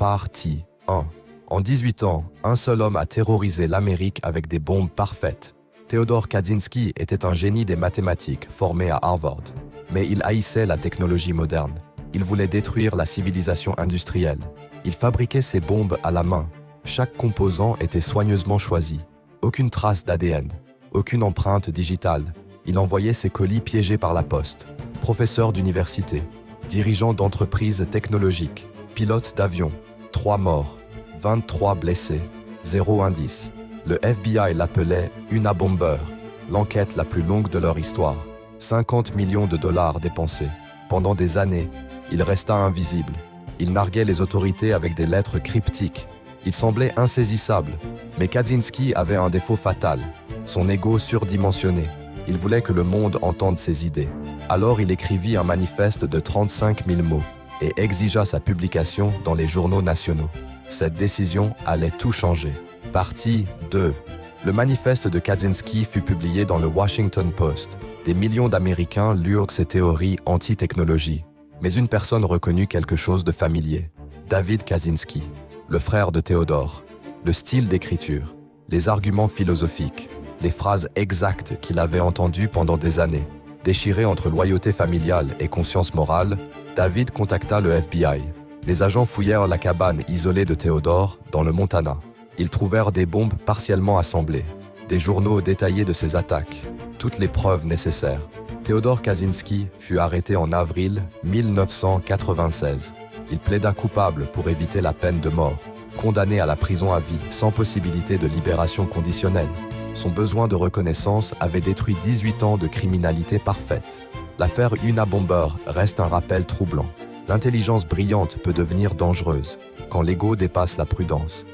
Partie 1. En 18 ans, un seul homme a terrorisé l'Amérique avec des bombes parfaites. Theodore Kaczynski était un génie des mathématiques formé à Harvard. Mais il haïssait la technologie moderne. Il voulait détruire la civilisation industrielle. Il fabriquait ses bombes à la main. Chaque composant était soigneusement choisi. Aucune trace d'ADN, aucune empreinte digitale. Il envoyait ses colis piégés par la poste. Professeur d'université, dirigeant d'entreprises technologiques, pilote d'avion, 3 morts, 23 blessés, 0 indice. Le FBI l'appelait Una Bomber, l'enquête la plus longue de leur histoire. 50 millions de dollars dépensés. Pendant des années, il resta invisible. Il narguait les autorités avec des lettres cryptiques. Il semblait insaisissable. Mais Kaczynski avait un défaut fatal, son ego surdimensionné. Il voulait que le monde entende ses idées. Alors il écrivit un manifeste de 35 000 mots et exigea sa publication dans les journaux nationaux. Cette décision allait tout changer. Partie 2. Le manifeste de Kaczynski fut publié dans le Washington Post. Des millions d'Américains lurent ses théories anti-technologie. Mais une personne reconnut quelque chose de familier. David Kaczynski, le frère de Théodore. Le style d'écriture, les arguments philosophiques, les phrases exactes qu'il avait entendues pendant des années. Déchiré entre loyauté familiale et conscience morale, David contacta le FBI. Les agents fouillèrent la cabane isolée de Théodore dans le Montana. Ils trouvèrent des bombes partiellement assemblées, des journaux détaillés de ses attaques, toutes les preuves nécessaires. Theodore Kaczynski fut arrêté en avril 1996. Il plaida coupable pour éviter la peine de mort, condamné à la prison à vie sans possibilité de libération conditionnelle. Son besoin de reconnaissance avait détruit 18 ans de criminalité parfaite. L'affaire Una Bomber reste un rappel troublant. L'intelligence brillante peut devenir dangereuse quand l'ego dépasse la prudence.